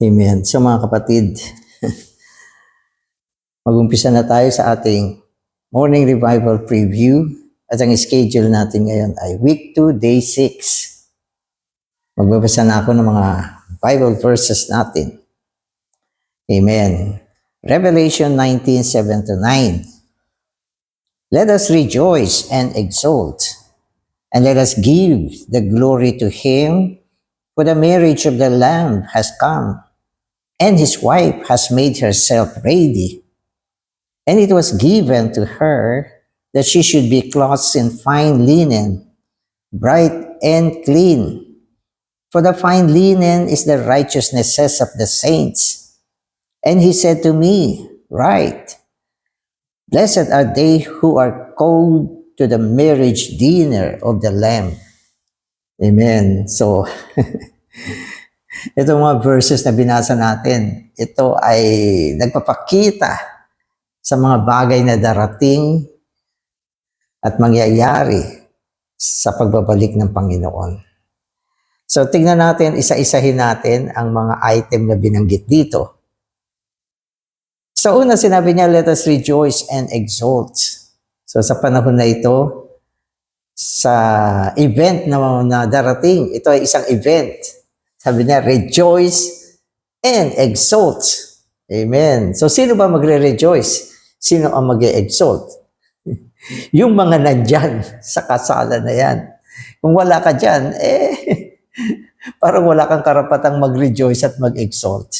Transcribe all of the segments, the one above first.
Amen. So mga kapatid, mag-umpisa na tayo sa ating morning revival preview at ang schedule natin ngayon ay week 2, day 6. Magbabasa na ako ng mga Bible verses natin. Amen. Revelation 19:7-9. Let us rejoice and exult, and let us give the glory to Him, for the marriage of the Lamb has come, and His wife has made herself ready. And it was given to her that she should be clothed in fine linen, bright and clean. For the fine linen is the righteousnesses of the saints. And he said to me, Write, blessed are they who are called to the marriage dinner of the Lamb. Amen. So, itong mga verses na binasa natin, ito ay nagpapakita sa mga bagay na darating at mangyayari sa pagbabalik ng Panginoon. So tingnan natin, isa-isahin natin ang mga item na binanggit dito. Sa una, sinabi niya, let us rejoice and exult. So sa panahon na ito, sa event na darating, ito ay isang event. Sabi niya, rejoice and exult. Amen. So sino ba magre-rejoice? Sino ang mag-e-exalt? Yung mga nandyan sa kasalan na yan. Kung wala ka dyan, parang wala kang karapatang mag-rejoice at mag-exalt.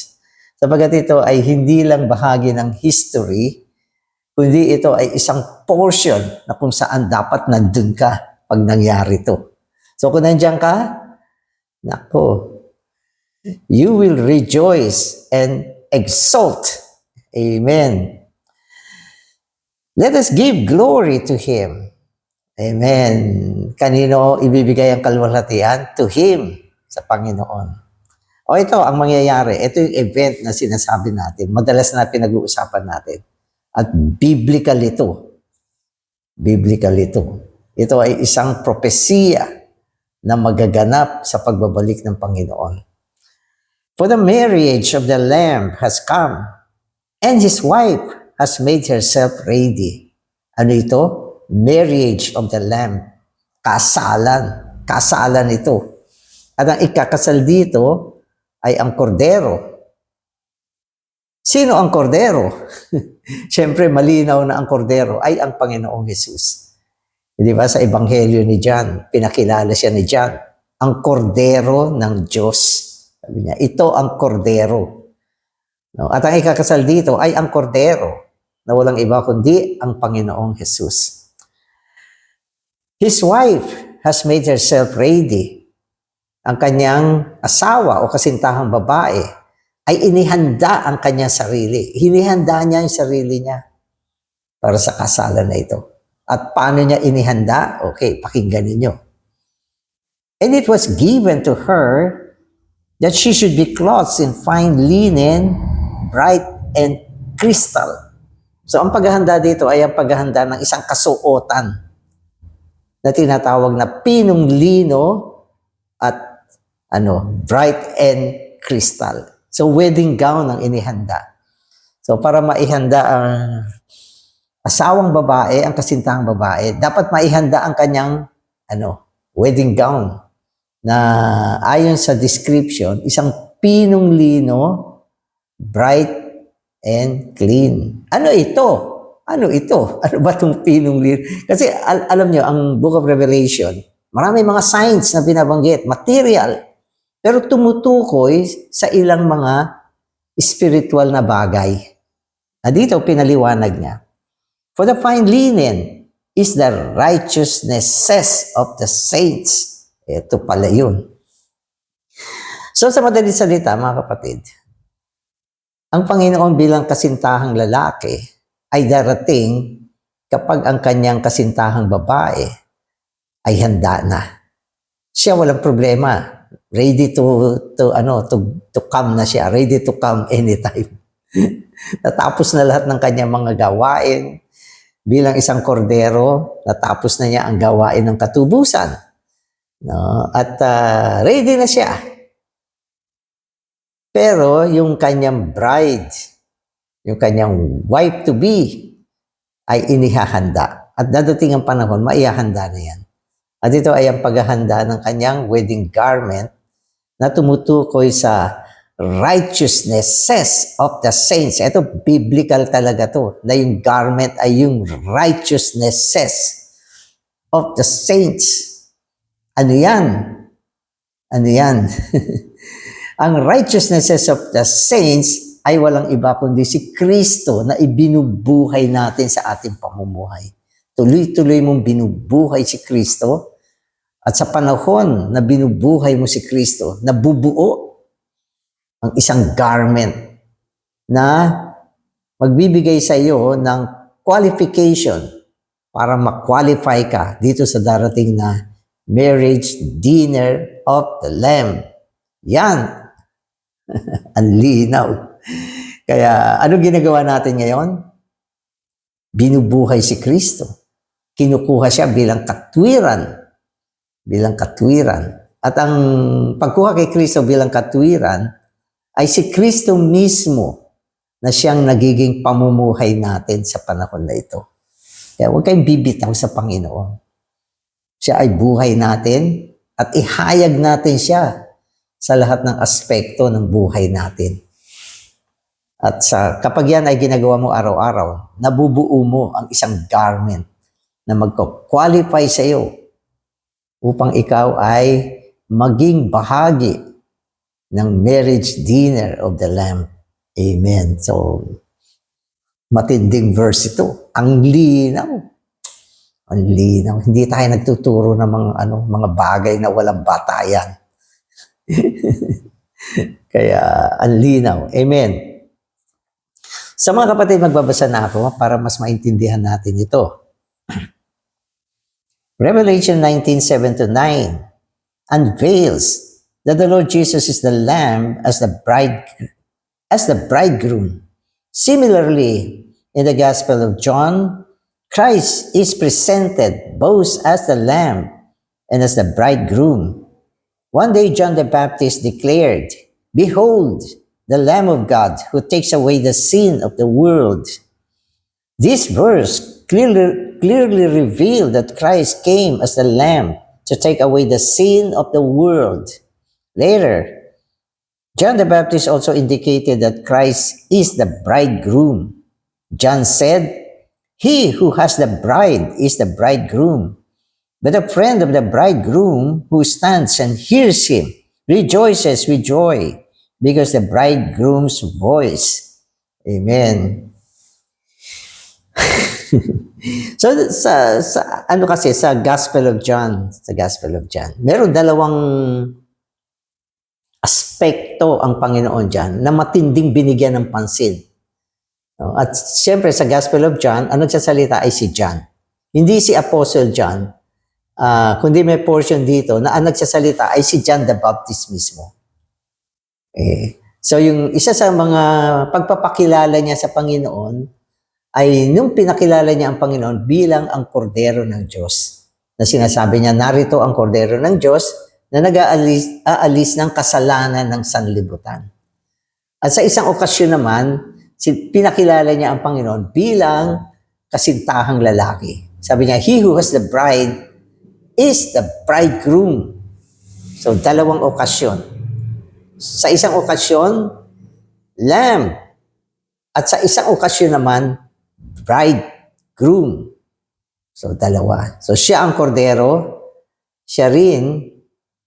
Sabagat ito ay hindi lang bahagi ng history, kundi ito ay isang portion na kung saan dapat nandun ka pag nangyari ito. So kung nandyan ka, nako, you will rejoice and exalt. Amen. Let us give glory to Him. Amen. Kanino ibibigay ang kalwalhatian? To Him, sa Panginoon. O ito ang mangyayari. Ito yung event na sinasabi natin. Madalas na pinag-uusapan natin. At biblical ito. Biblical ito. Ito ay isang propesiya na magaganap sa pagbabalik ng Panginoon. For the marriage of the Lamb has come, and His wife has made herself ready. Ano ito? Marriage of the Lamb. Kasalan. Kasalan ito. At ang ikakasal dito ay ang kordero. Sino ang kordero? Siyempre, malinaw na ang kordero ay ang Panginoong Jesus. Di ba sa Ebanghelyo ni John, pinakilala siya ni John, ang kordero ng Diyos. Sabi niya, ito ang kordero. No? At ang ikakasal dito ay ang kordero na walang iba kundi ang Panginoong Jesus. His wife has made herself ready. Ang kanyang asawa o kasintahang babae ay inihanda ang kanyang sarili. Hinihanda niya yung sarili niya para sa kasalan na ito. At paano niya inihanda? Okay, pakinggan ninyo. And it was given to her that she should be clothed in fine linen, bright and crystal. So ang paghahanda dito ay ang paghahanda ng isang kasuotan na tinatawag na pinong lino at bright and crystal. So wedding gown ang inihanda. So para maihanda ang asawang babae, ang kasintahang babae, dapat maihanda ang kanyang wedding gown na ayon sa description, isang pinong lino, bright and clean. Ano ito? Ano ito? Ano ba itong pinong lino? Kasi alam nyo, ang Book of Revelation, marami mga signs na binabanggit, material, pero tumutukoy sa ilang mga spiritual na bagay. Na dito, pinaliwanag niya. For the fine linen is the righteousnesses of the saints. Ito pala yun. So sa madaling salita, mga kapatid, ang Panginoon bilang kasintahang lalaki ay darating kapag ang kanyang kasintahang babae ay handa na. Siya walang problema. Ready to come na siya. Ready to come anytime. Natapos na lahat ng kanyang mga gawain. Bilang isang kordero, natapos na niya ang gawain ng katubusan. No? At ready na siya Pero yung kanyang bride, yung kanyang wife-to-be, ay inihahanda. At dadating ang panahon, maihahanda na yan. At ito ay ang paghahanda ng kanyang wedding garment na tumutukoy sa righteousnesses of the saints. Ito, biblical talaga to, na yung garment ay yung righteousnesses of the saints. Ano yan? Ano yan? Ang righteousnesses of the saints ay walang iba kundi si Kristo na ibinubuhay natin sa ating pamumuhay. Tuloy-tuloy mong binubuhay si Kristo at sa panahon na binubuhay mo si Kristo, nabubuo ang isang garment na magbibigay sa iyo ng qualification para ma-qualify ka dito sa darating na marriage dinner of the Lamb. Yan. Ang linaw. Kaya ano ginagawa natin ngayon? Binubuhay si Kristo. Kinukuha siya bilang katwiran. Bilang katwiran. At ang pagkuha kay Kristo bilang katwiran ay si Kristo mismo na siyang nagiging pamumuhay natin sa panahon na ito. Kaya huwag kayong bibitaw sa Panginoon. Siya ay buhay natin at ihayag natin siya sa lahat ng aspekto ng buhay natin. At kapag yan ay ginagawa mo araw-araw, nabubuo mo ang isang garment na magko-qualify sa iyo upang ikaw ay maging bahagi ng marriage dinner of the Lamb. Amen. So, matinding verse ito. Ang linaw. Ang linaw. Hindi tayo nagtuturo ng mga bagay na walang batayan. Kaya, ang linaw. Amen. Sa mga kapatid, magbabasa na ako para mas maintindihan natin ito. Revelation 19:7-9 unveils that the Lord Jesus is the Lamb as the bridegroom. Similarly, in the Gospel of John, Christ is presented both as the Lamb and as the bridegroom. One day, John the Baptist declared, "Behold, the Lamb of God who takes away the sin of the world." This verse clearly revealed that Christ came as the Lamb to take away the sin of the world. Later, John the Baptist also indicated that Christ is the bridegroom. John said, "He who has the bride is the bridegroom. But a friend of the bridegroom who stands and hears him rejoices with joy because the bridegroom's voice." Amen. So sa Gospel of John, meron dalawang aspekto ang Panginoon diyan na matinding binigyan ng pansin. At siyempre sa Gospel of John, ang nagsasalita ay si John. Hindi si Apostle John, kundi may portion dito na ang nagsasalita ay si John the Baptist mismo. So yung isa sa mga pagpapakilala niya sa Panginoon ay nung pinakilala niya ang Panginoon bilang ang kordero ng Diyos. Na sinasabi niya, narito ang kordero ng Diyos na nag-aalis ng kasalanan ng sanlibutan. At sa isang okasyon naman, pinakilala niya ang Panginoon bilang kasintahang lalaki. Sabi niya, "He who has the bride is the bridegroom." So, dalawang okasyon. Sa isang okasyon, lamb. At sa isang okasyon naman, bridegroom. So, dalawa. So, siya ang kordero, siya rin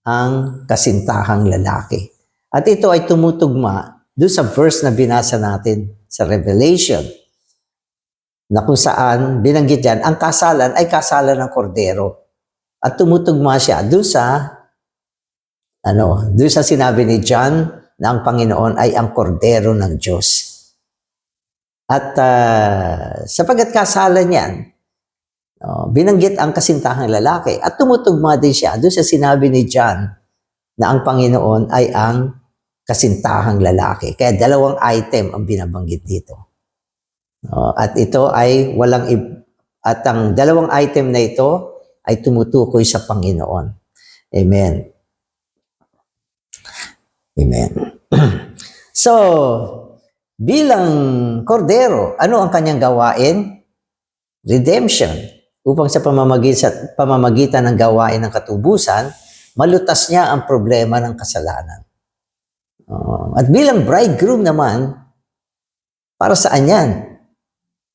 ang kasintahang lalaki. At ito ay tumutugma doon sa verse na binasa natin sa Revelation, na kung saan binanggit yan, ang kasalan ay kasalan ng kordero. At tumutugma siya doon sa sinabi ni John na ang Panginoon ay ang kordero ng Diyos. At sapagkat kasalan yan, binanggit ang kasintahang lalaki at tumutugma din siya doon sa sinabi ni John na ang Panginoon ay ang kasintahang lalaki. Kaya dalawang item ang binabanggit dito. At ito ay at ang dalawang item na ito ay tumutukoy sa Panginoon. Amen. Amen. So, bilang kordero, ano ang kanyang gawain? Redemption. Upang sa pamamagitan ng gawain ng katubusan, malutas niya ang problema ng kasalanan. At bilang bridegroom naman, para saan yan?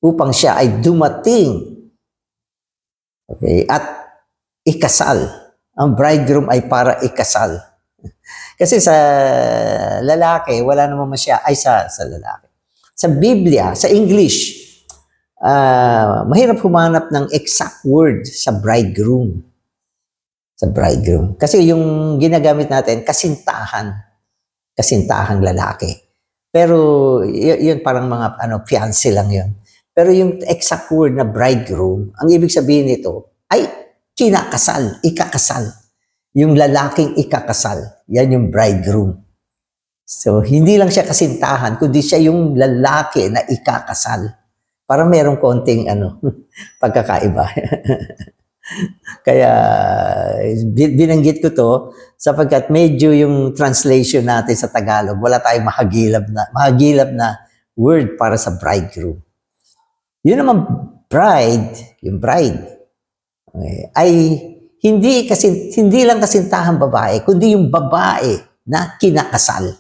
Upang siya ay dumating. Okay? At ikasal. Ang bridegroom ay para ikasal. Kasi sa lalaki, wala naman siya, ay sa lalaki. Sa Biblia, sa English, mahirap humanap ng exact word sa bridegroom. Sa bridegroom. Kasi yung ginagamit natin, kasintahang lalaki. Pero yun parang mga fiancé lang yun. Pero yung exact word na bridegroom, ang ibig sabihin nito ay kinakasal, ikakasal. Yung lalaking ikakasal, yan yung bridegroom. So, hindi lang siya kasintahan, kundi siya yung lalaki na ikakasal. Parang merong konting pagkakaiba. Kaya binanggit ko to sapagkat medyo yung translation natin sa Tagalog, wala tayong mahagilap na word para sa bridegroom. Yun naman yung bride, okay, ay hindi lang kasintahang babae, kundi yung babae na kinakasal.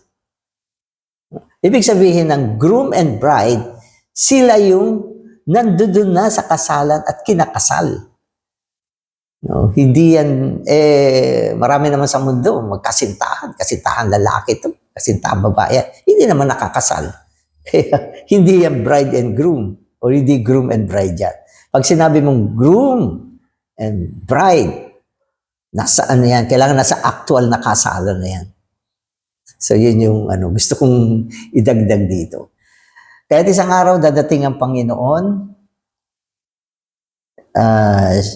Ibig sabihin ng groom and bride, sila yung nandoon na sa kasalan at kinakasal. No, hindi yan, marami naman sa mundo, kasintahan lalaki to, kasintahan babae, hindi naman nakakasal. Kaya hindi yan bride and groom, o hindi groom and bride yan. Pag sinabi mong groom and bride, nasa yan, kailangan nasa actual na kasalan na yan. So yun yung gusto kong idagdag dito. Kaya isang araw dadating ang Panginoon,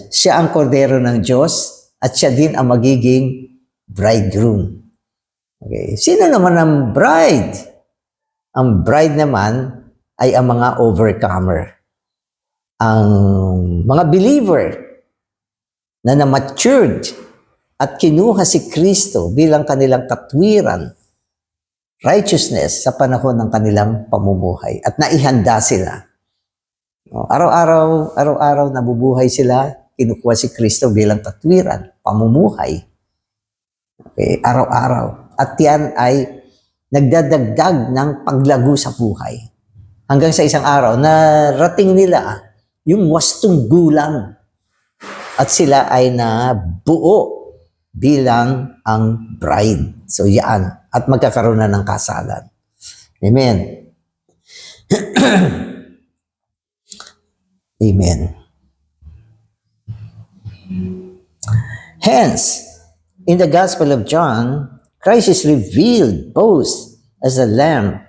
siya ang kordero ng Diyos at siya din ang magiging bridegroom. Okay. Sino naman ang bride? Ang bride naman ay ang mga overcomer. Ang mga believer na na-matured at kinuha si Kristo bilang kanilang katwiran, righteousness sa panahon ng kanilang pamumuhay at naihanda sila. Araw-araw nabubuhay sila, kinukuha si Kristo bilang katwiran, pamumuhay. Okay, araw-araw. At yan ay nagdadagdag ng paglago sa buhay. Hanggang sa isang araw, narating nila yung wastong gulang. At sila ay nabuo bilang ang bride. So yan. At magkakaroon na ng kasalan. Amen. Amen. Hence, in the Gospel of John, Christ is revealed both as a lamb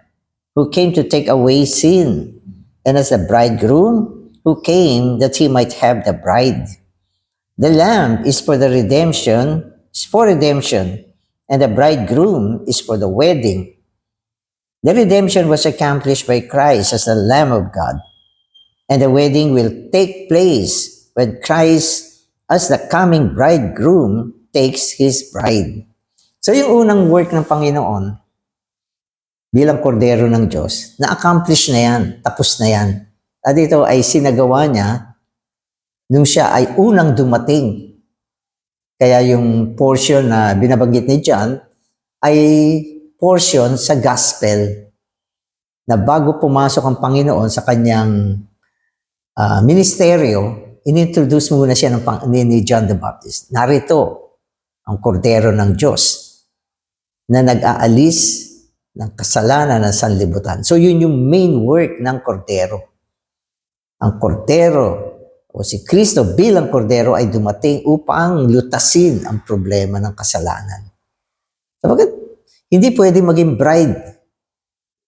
who came to take away sin and as a bridegroom who came that he might have the bride. The lamb is for redemption, and the bridegroom is for the wedding. The redemption was accomplished by Christ as the Lamb of God, and the wedding will take place when Christ, as the coming bridegroom, takes his bride. So yung unang work ng Panginoon bilang kordero ng Diyos, na-accomplish na yan, tapos na yan. At ito ay sinagawa niya nung siya ay unang dumating. Kaya yung portion na binabanggit ni John ay portion sa gospel na bago pumasok ang Panginoon sa kanyang ministeryo, inintroduce muna siya ni John the Baptist. Narito ang kordero ng Diyos na nag-aalis ng kasalanan ng sanlibutan. So yun yung main work ng kordero. Ang kordero o si Kristo bilang kordero ay dumating upang lutasin ang problema ng kasalanan. Sabagat, hindi pwede maging bride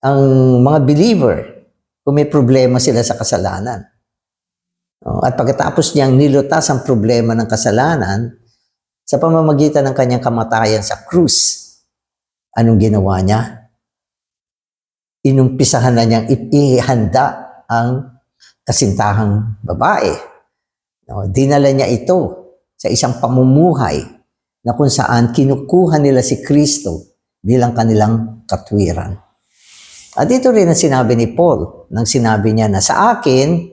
ang mga believer kung may problema sila sa kasalanan. At pagkatapos niyang nilutas ang problema ng kasalanan sa pamamagitan ng kanyang kamatayan sa krus, anong ginawa niya? Inumpisahan na niyang ihanda ang kasintahang babae. Dinala niya ito sa isang pamumuhay na kung saan kinukuha nila si Kristo bilang kanilang katwiran. At ito rin ang sinabi ni Paul, nang sinabi niya na sa akin,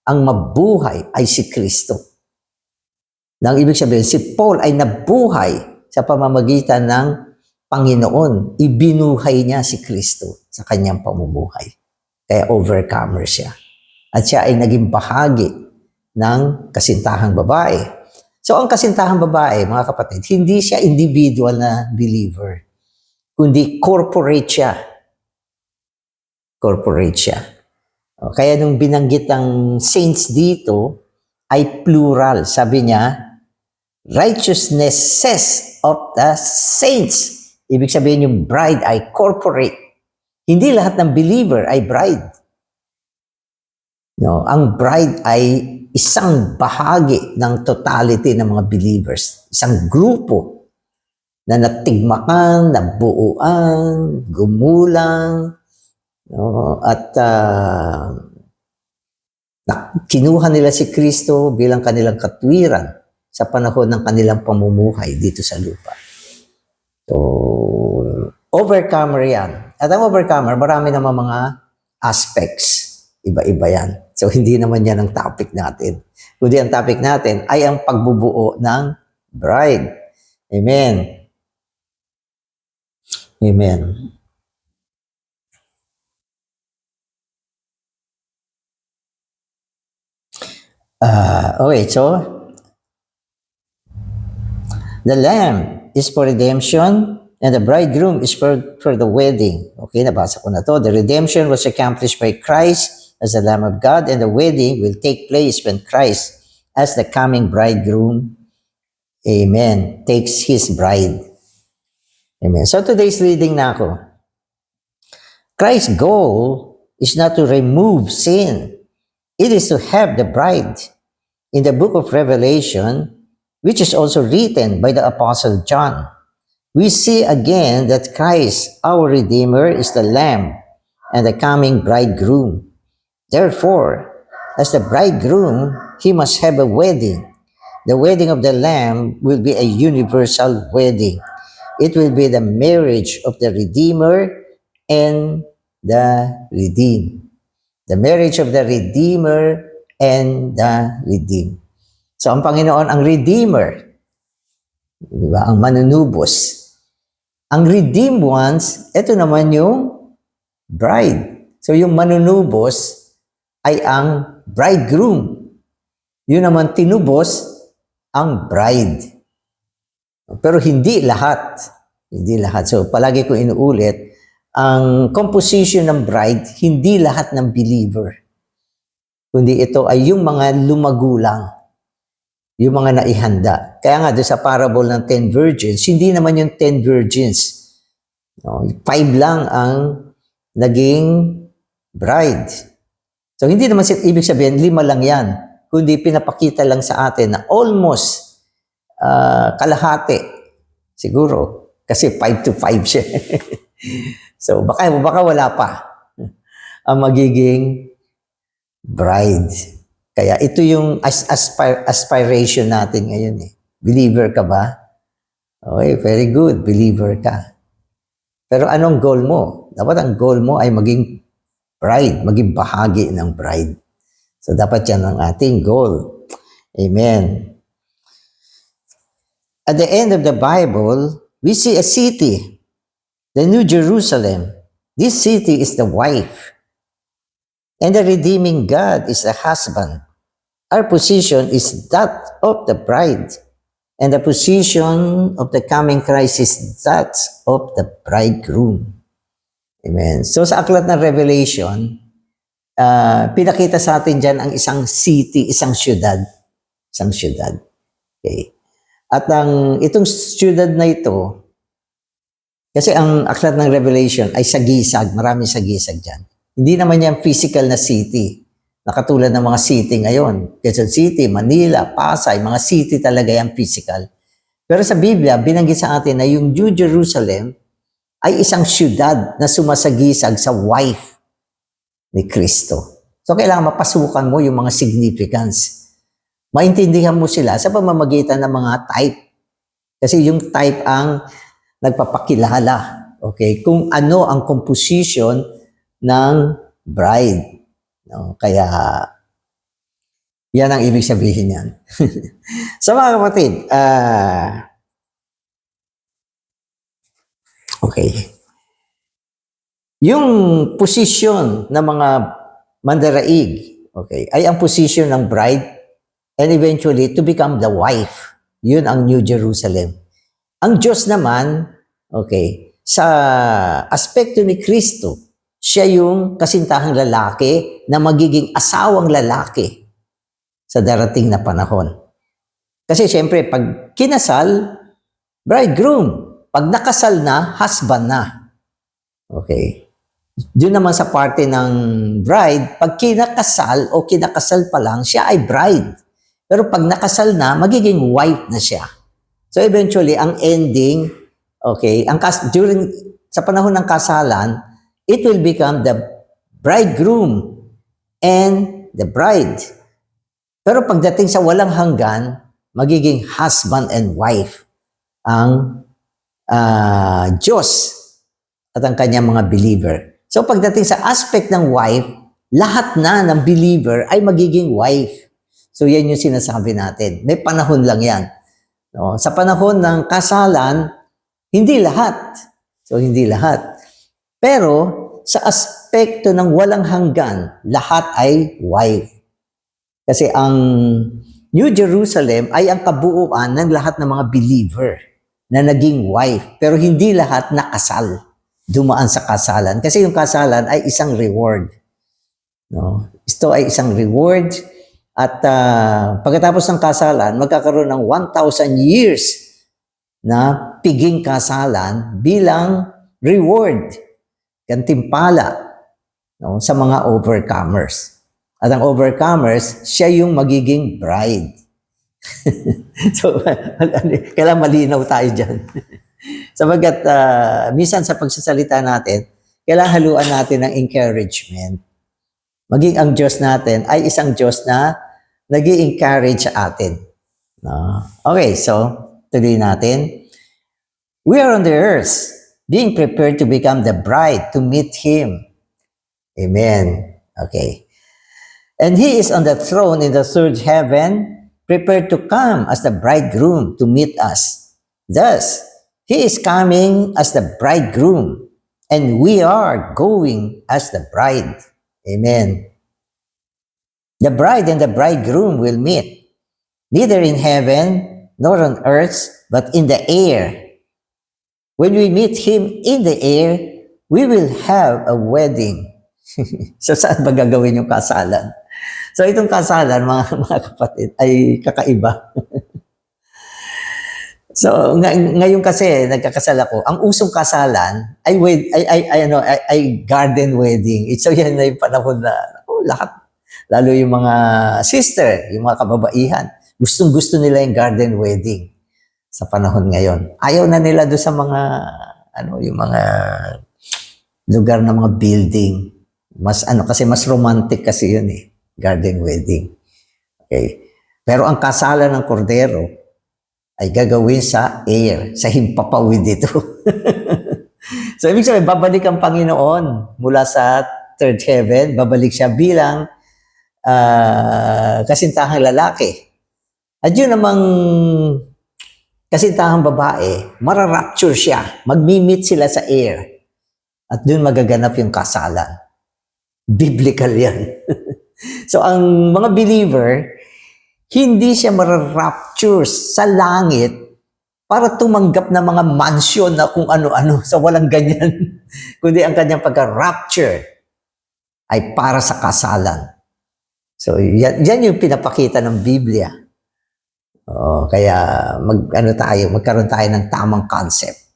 ang mabuhay ay si Kristo. Nang ibig sabihin, si Paul ay nabuhay sa pamamagitan ng Panginoon. Ibinuhay niya si Kristo sa kanyang pamumuhay. Kaya overcomer siya. At siya ay naging bahagi ng kasintahang babae. So ang kasintahang babae, mga kapatid, hindi siya individual na believer, kundi corporate siya. Corporate siya. Kaya nung binanggit ang saints dito, ay plural. Sabi niya, righteousnesses of the saints. Ibig sabihin yung bride ay corporate. Hindi lahat ng believer ay bride. No, ang bride ay isang bahagi ng totality ng mga believers. Isang grupo na natigmakan, nabuuan, gumulang, no, at kinuha nila si Kristo bilang kanilang katwiran sa panahon ng kanilang pamumuhay dito sa lupa. So, overcomer yan. At ang overcomer, marami naman mga aspects. Iba-iba yan. So, hindi naman yan ang topic natin. Kundi ang topic natin ay ang pagbubuo ng bride. Amen. Amen. Okay, so the lamb is for redemption and the bridegroom is for the wedding. Okay, nabasa ko na to. The redemption was accomplished by Christ as the Lamb of God, and the wedding will take place when Christ, as the coming bridegroom, amen, takes his bride. Amen. So today's reading na ako. Christ's goal is not to remove sin. It is to have the bride. In the book of Revelation, which is also written by the Apostle John, we see again that Christ, our Redeemer, is the Lamb and the coming bridegroom. Therefore, as the bridegroom, he must have a wedding. The wedding of the Lamb will be a universal wedding. It will be the marriage of the Redeemer and the redeemed. The marriage of the Redeemer and the redeemed. So, ang Panginoon, ang Redeemer, diba? Ang manunubos. Ang redeemed ones, ito naman yung bride. So, yung manunubos ay ang bridegroom. Yun naman tinubos, ang bride. Pero hindi lahat. Hindi lahat. So, palagi ko inuulit, ang composition ng bride, hindi lahat ng believer. Kundi ito ay yung mga lumagulang, yung mga naihanda. Kaya nga, doon sa parable ng 10 virgins, hindi naman yung 10 virgins. No, 5 lang ang naging bride. So, hindi naman ibig sabihin, 5 lang yan. Kundi pinapakita lang sa atin na almost kalahati. Siguro. Kasi 5 to 5 siya. So, baka wala pa ang magiging bride. Kaya ito yung aspiration natin ngayon eh. Believer ka ba? Okay, very good. Believer ka. Pero anong goal mo? Dapat ang goal mo ay maging bride, maging bahagi ng bride. So, dapat yan ang ating goal. Amen. At the end of the Bible, we see a city, the New Jerusalem. This city is the wife. And the redeeming God is the husband. Our position is that of the bride. And the position of the coming Christ is that of the bridegroom. Amen. So sa aklat ng Revelation, pinakita sa atin dyan ang isang city, isang syudad. Isang syudad. Okay. At itong syudad na ito, kasi ang aklat ng Revelation ay sagisag, maraming sagisag dyan. Hindi naman yan physical na city, na katulad ng mga city ngayon. Quezon City, Manila, Pasay, mga city talaga yan physical. Pero sa Biblia, binanggit sa atin na yung New Jerusalem ay isang syudad na sumasagisag sa wife ni Kristo. So kailangan mapasukan mo yung mga significance. Maintindihan mo sila sa pamamagitan ng mga type. Kasi yung type ang nagpapakilala, okay, kung ano ang composition ng bride. No? Kaya, yan ang ibig sabihin yan. So mga kapatid, okay. Yung posisyon ng mga mandaraig, okay, ay ang posisyon ng bride and eventually to become the wife. Yun ang New Jerusalem. Ang Diyos naman, okay, sa aspekto ni Kristo, siya yung kasintahang lalaki na magiging asawang lalaki sa darating na panahon. Kasi siyempre, pag kinasal, bridegroom. Pag nakasal na, husband na. Okay. Doon naman sa parte ng bride, pag kinakasal o kinakasal pa lang, siya ay bride. Pero pag nakasal na, magiging wife na siya. So eventually, ang ending, okay, sa panahon ng kasalan, it will become the bridegroom and the bride. Pero pagdating sa walang hanggan, magiging husband and wife ang Diyos at ang kanyang mga believer. So pagdating sa aspect ng wife, lahat na ng believer ay magiging wife. So yan yung sinasabi natin. May panahon lang yan. No? Sa panahon ng kasalan, hindi lahat. So hindi lahat. Pero sa aspekto ng walang hanggan, lahat ay wife. Kasi ang New Jerusalem ay ang kabuuan ng lahat ng mga believer na naging wife. Pero hindi lahat nakasal. Dumaan sa kasalan. Kasi yung kasalan ay isang reward. No? Ito ay isang reward. At pagkatapos ng kasalan, magkakaroon ng 1,000 years na piging kasalan bilang reward, gantimpala, no, sa mga overcomers. At ang overcomers, siya yung magiging bride. So, kailangan malinaw tayo dyan. Sabagat minsan sa pagsasalita natin, kailangan haluan natin ng encouragement. Maging ang Diyos natin ay isang Diyos na nag-i-encourage sa atin. No? Okay, so tuloy natin. We are on the earth, being prepared to become the bride to meet Him. Amen. Okay. And He is on the throne in the third heaven, prepared to come as the bridegroom to meet us. Thus, He is coming as the bridegroom, and we are going as the bride. Amen. The bride and the bridegroom will meet, neither in heaven nor on earth, but in the air. When we meet Him in the air, we will have a wedding. So saan ba gagawin yung kasalan? So itong kasalan, mga kapatid, ay kakaiba. So ngayon kasi nagkakasal ako, ang usong kasalan ay garden wedding. So yan na yung panahon na lahat, lalo yung mga sister, yung mga kababaihan, gustong-gusto nila yung garden wedding sa panahon ngayon. Ayaw na nila doon sa mga yung mga lugar na mga building. Kasi mas romantic kasi yun eh, garden wedding. Okay. Pero ang kasalan ng kordero ay gagawin sa air, sa himpapawid dito. So, ibig sabihin, babalik ang Panginoon mula sa third heaven, babalik siya bilang kasintahang lalaki. At yun namang kasintahang babae, mararapture siya, magmi-meet sila sa air. At dun magaganap yung kasalan. Biblical yan. So, ang mga believer, hindi siya mararapture sa langit para tumanggap ng mga mansion na kung ano-ano. So, walang ganyan. Kundi ang kanyang pagka-rapture ay para sa kasalan. So, yan yung pinapakita ng Biblia. Kaya, magkaroon tayo ng tamang concept.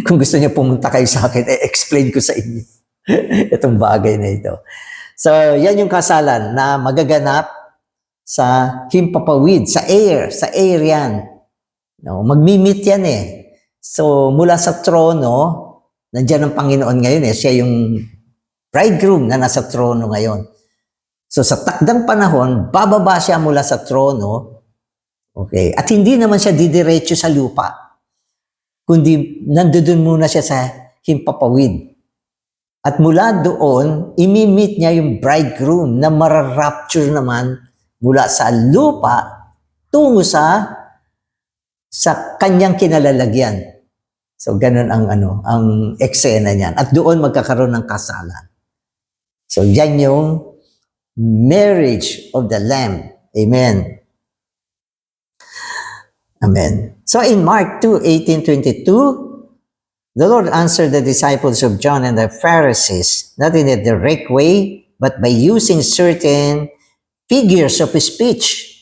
Kung gusto niyo pumunta kayo sa akin, explain ko sa inyo itong bagay na ito. So, yan yung kasalan na magaganap sa himpapawid, sa air yan. No, magmi-meet yan eh. So, mula sa trono, nandiyan ang Panginoon ngayon eh. Siya yung bridegroom na nasa trono ngayon. So, sa takdang panahon, bababa siya mula sa trono. Okay. At hindi naman siya didiretso sa lupa. Kundi, nandoon muna siya sa himpapawid. At mula doon, imi-meet niya yung bridegroom na mararapture naman mula sa lupa tungo sa kanyang kinalalagyan. So ganun ang eksena niyan. At doon magkakaroon ng kasalan. So yan yung marriage of the Lamb. Amen. Amen. So in Mark 2:18-22, the Lord answered the disciples of John and the Pharisees, not in a direct way, but by using certain figures of speech.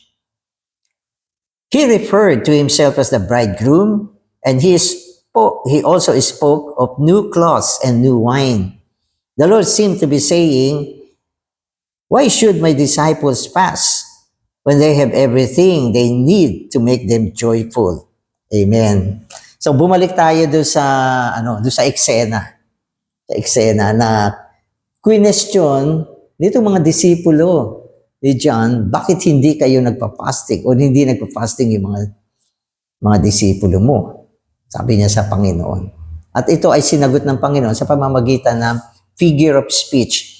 He referred to himself as the bridegroom, and he also spoke of new cloths and new wine. The Lord seemed to be saying, "Why should my disciples fast when they have everything they need to make them joyful?" Amen. So bumalik tayo doon sa eksena. Sa eksena na question nito mga disipulo ni John, bakit hindi kayo nagpa-fasting o hindi nagpa-fasting yung mga disipulo mo? Sabi niya sa Panginoon. At ito ay sinagot ng Panginoon sa pamamagitan ng figure of speech.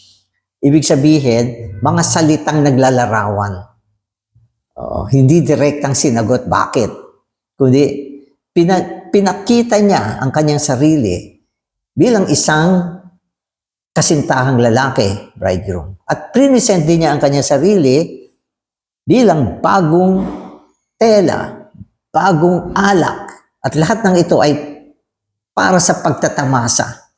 Ibig sabihin, mga salitang naglalarawan. Hindi direktang sinagot bakit, kundi pinakita niya ang kanyang sarili bilang isang kasintahang lalaki, bridegroom. At present din niya ang kanyang sarili bilang bagong tela, bagong alak. At lahat ng ito ay para sa pagtatamasa.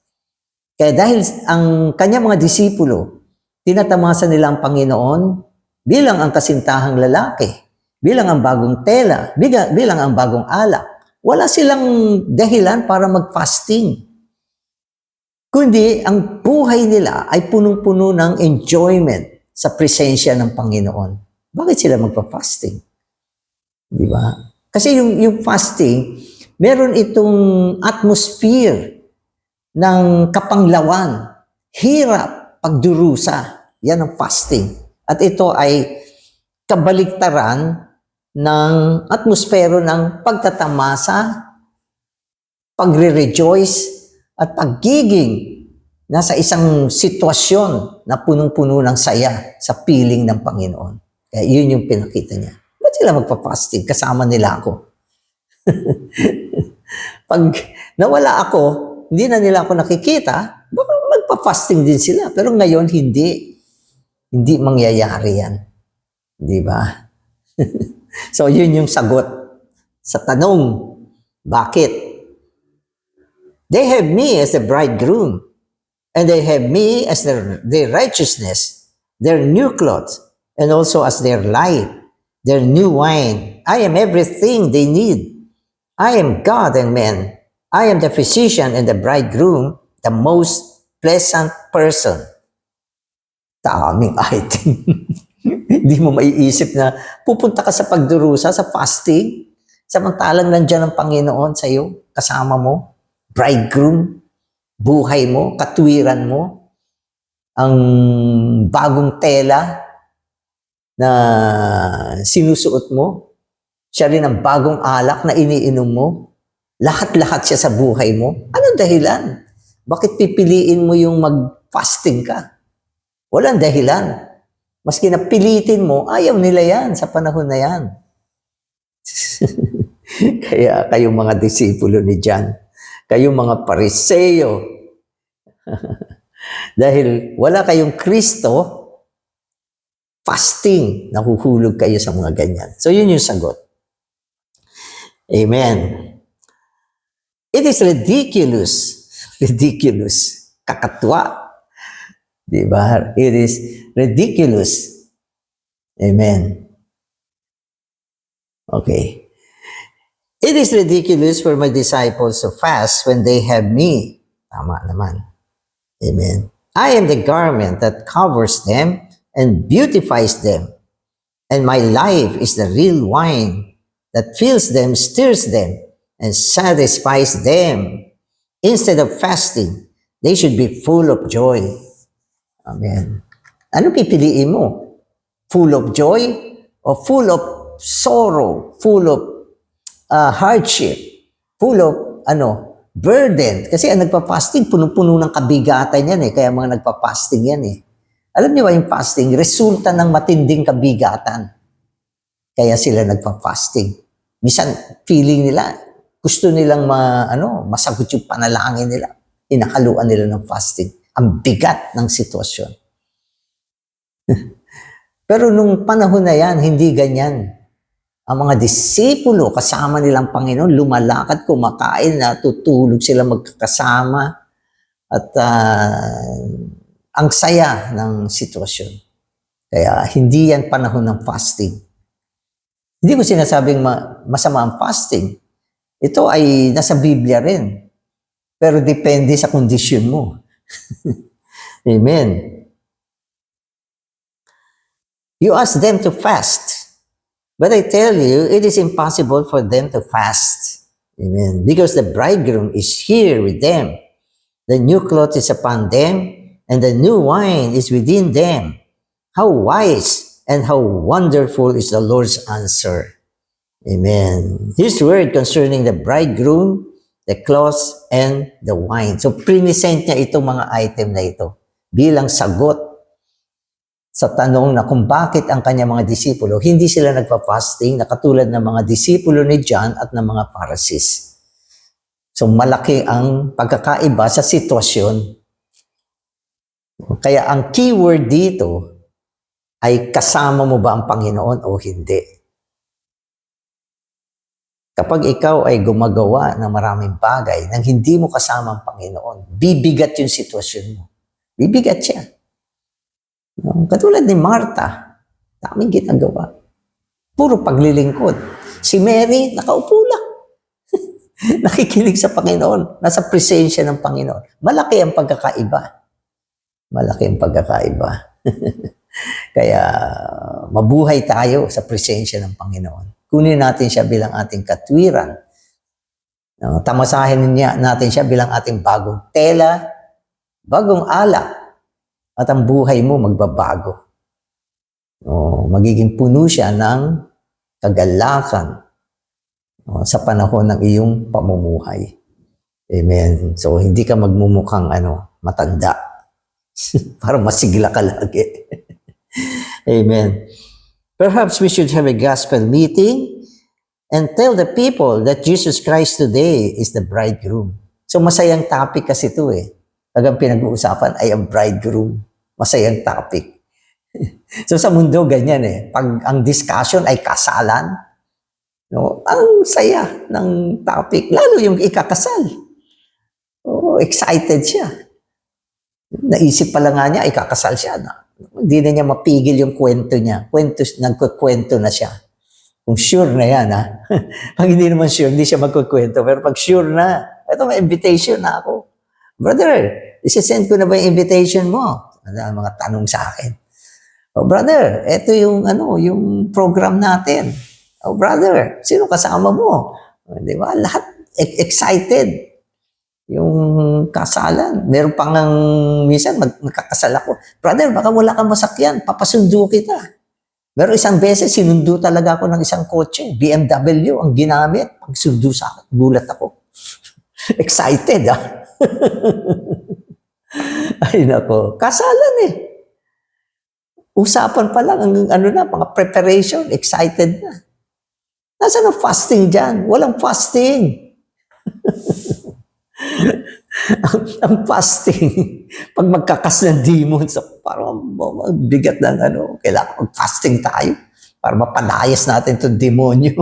Kaya dahil ang kanyang mga disipulo, tinatamasa nila ang Panginoon bilang ang kasintahang lalaki, bilang ang bagong tela, bilang ang bagong alak. Wala silang dahilan para mag-fasting. Kundi ang buhay nila ay punong-puno ng enjoyment sa presensya ng Panginoon. Bakit sila magpa-fasting? Di ba? Kasi yung fasting, meron itong atmosphere ng kapanglawan, hirap, pagdurusa. Yan ang fasting. At ito ay kabaliktaran ng atmosfero ng pagtatamasa, pagre-rejoice, at pagiging nasa isang sitwasyon na punong-puno ng saya sa piling ng Panginoon. Kaya yun yung pinakita niya. Ba't sila magpa-fasting? Kasama nila ako. Pag nawala ako, hindi na nila ako nakikita, baka magpa-fasting din sila. Pero ngayon, hindi. Hindi mangyayari yan. Di ba? So, yun yung sagot sa tanong, bakit? They have me as the bridegroom, and they have me as their righteousness, their new clothes, and also as their light, their new wine. I am everything they need. I am God and man. I am the physician and the bridegroom, the most pleasant person. Daming item. Hindi mo maiisip na pupunta ka sa pagdurusa, sa fasting, samantalang nandiyan ang Panginoon sa iyo, kasama mo, bridegroom, buhay mo, katwiran mo, ang bagong tela na sinusuot mo, siya rin ang bagong alak na iniinom mo, lahat-lahat siya sa buhay mo. Anong dahilan? Bakit pipiliin mo yung mag-fasting ka? Walang dahilan. Maski na pilitin mo, ayaw nila yan sa panahon na yan. Kaya kayong mga disipulo ni John, kayong mga Pariseo, dahil wala kayong Kristo, fasting, nahuhulog kayo sa mga ganyan. So yun yung sagot. Amen. It is ridiculous, kakatwa. Diba? It is ridiculous. Amen. Okay. It is ridiculous for my disciples to fast when they have me. Tama naman. Amen. I am the garment that covers them and beautifies them. And my life is the real wine that fills them, stirs them, and satisfies them. Instead of fasting, they should be full of joy. Amen. Ano pipiliin mo? Full of joy or full of sorrow, full of hardship, full of burden. Kasi ang nagpa-fasting, punong-puno ng kabigatan yan eh. Kaya mga nagpa-fasting yan eh. Alam niyo ba yung fasting? Resulta ng matinding kabigatan. Kaya sila nagpa-fasting. Minsan, feeling nila, gusto nilang masagot yung panalangin nila. Inakaluan nila ng fasting. Ang bigat ng sitwasyon. Pero nung panahon na yan, hindi ganyan. Ang mga disipulo, kasama nilang Panginoon, lumalakad, kumakain, natutulog sila magkakasama. At ang saya ng sitwasyon. Kaya hindi yan panahon ng fasting. Hindi ko sinasabing masama ang fasting. Ito ay nasa Biblia rin. Pero depende sa kondisyon mo. Amen. You ask them to fast. But I tell you, it is impossible for them to fast. Amen. Because the bridegroom is here with them. The new cloth is upon them, and the new wine is within them. How wise and how wonderful is the Lord's answer. Amen. His word concerning the bridegroom, the cloth, and the wine. So, present niya itong mga item na ito bilang sagot sa tanong na kung bakit ang kanyang mga disipulo, hindi sila nagpa-fasting na katulad ng mga disipulo ni John at ng mga Pharisees. So, malaki ang pagkakaiba sa sitwasyon. Kaya ang keyword dito ay kasama mo ba ang Panginoon o hindi. Kapag ikaw ay gumagawa ng maraming bagay nang hindi mo kasama ang Panginoon, bibigat yung sitwasyon mo. Bibigat siya. Katulad ni Martha, daming ginagawa. Puro paglilingkod. Si Mary, nakaupo lang. Nakikinig sa Panginoon. Nasa presensya ng Panginoon. Malaki ang pagkakaiba. Malaki ang pagkakaiba. Kaya mabuhay tayo sa presensya ng Panginoon. Kunin natin siya bilang ating katwiran. Tamasahin natin siya bilang ating bagong tela, bagong alak, at ang buhay mo magbabago. Magiging puno siya ng kagalakan sa panahon ng iyong pamumuhay. Amen. So, hindi ka magmumukhang matanda. Parang masigla ka lagi. Amen. Perhaps we should have a gospel meeting and tell the people that Jesus Christ today is the bridegroom. So, masayang topic kasi ito eh. Tagang pinag-uusapan ay ang bridegroom. Masayang topic. So, sa mundo, ganyan eh. Pag ang discussion ay kasalan, ang saya ng topic. Lalo yung ikakasal. Excited siya. Naisip pala nga niya, ikakasal siya. Hindi na niya mapigil yung kwento niya. Nagkukwento na siya. Kung sure na yan, ha? Pag hindi naman sure, hindi siya magkukwento. Pero pag sure na, ito may invitation na ako. Brother, isi-send ko na ba yung invitation mo? Ang mga tanong sa akin. Brother, ito yung yung program natin. Brother, sino kasama mo? Di ba? Lahat excited. Yung kasalan. Meron pang minsan magkakasal ako. Brother, baka wala kang masakyan. Papasundo kita. Pero isang beses, sinundo talaga ako ng isang kotse. BMW ang ginamit. Pagsundo sa akin, gulat ako. Excited, ha? Ay, nako. Kasalan eh. Usapan pa lang, mga preparation, excited na. Nasaan ang fasting dyan? Walang fasting. ang fasting, pag magkakas ng demons, parang bigat ng kailangan mag-fasting tayo para mapalayas natin itong demonyo.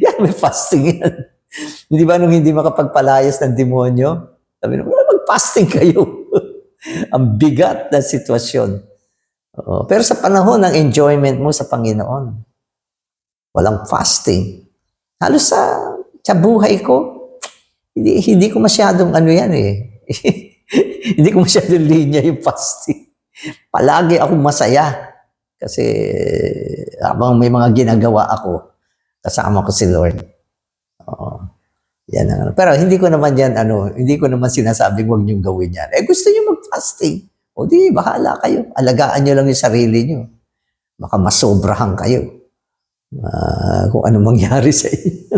Yan, may fasting yan. Hindi ba nung hindi makapagpalayas ng demonyo? Sabi naman, mag-fasting kayo. Ang bigat na sitwasyon. Pero sa panahon ng enjoyment mo sa Panginoon, walang fasting. Halos sa buhay ko, hindi ko masyadong yan eh. Hindi ko masyadong linya yung fasting. Palagi akong masaya. Kasi habang may mga ginagawa ako, kasama ko si Lord. Yan ang Pero hindi ko naman hindi ko naman sinasabing huwag niyong gawin yan. Gusto niyo mag-fasting. O di, bahala kayo. Alagaan niyo lang yung sarili niyo. Baka masobrahan kayo. Kung ano mangyari sa inyo.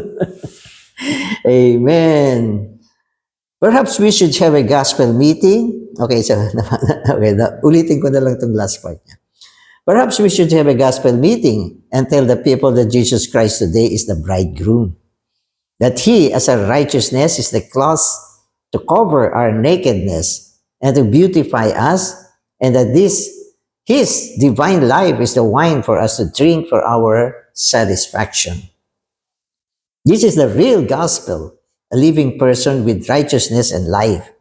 Amen. Perhaps we should have a gospel meeting. Okay, so okay, ulitin ko na lang itong last part niya. Perhaps we should have a gospel meeting and tell the people that Jesus Christ today is the bridegroom. That he, as our righteousness, is the cloth to cover our nakedness and to beautify us, and that his divine life is the wine for us to drink for our satisfaction. This is the real gospel, a living person with righteousness and life.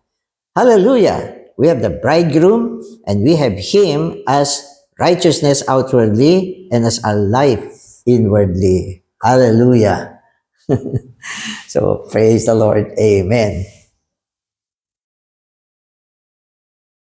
Hallelujah! We have the bridegroom and we have him as righteousness outwardly and as our life inwardly. Hallelujah! So praise the Lord. Amen.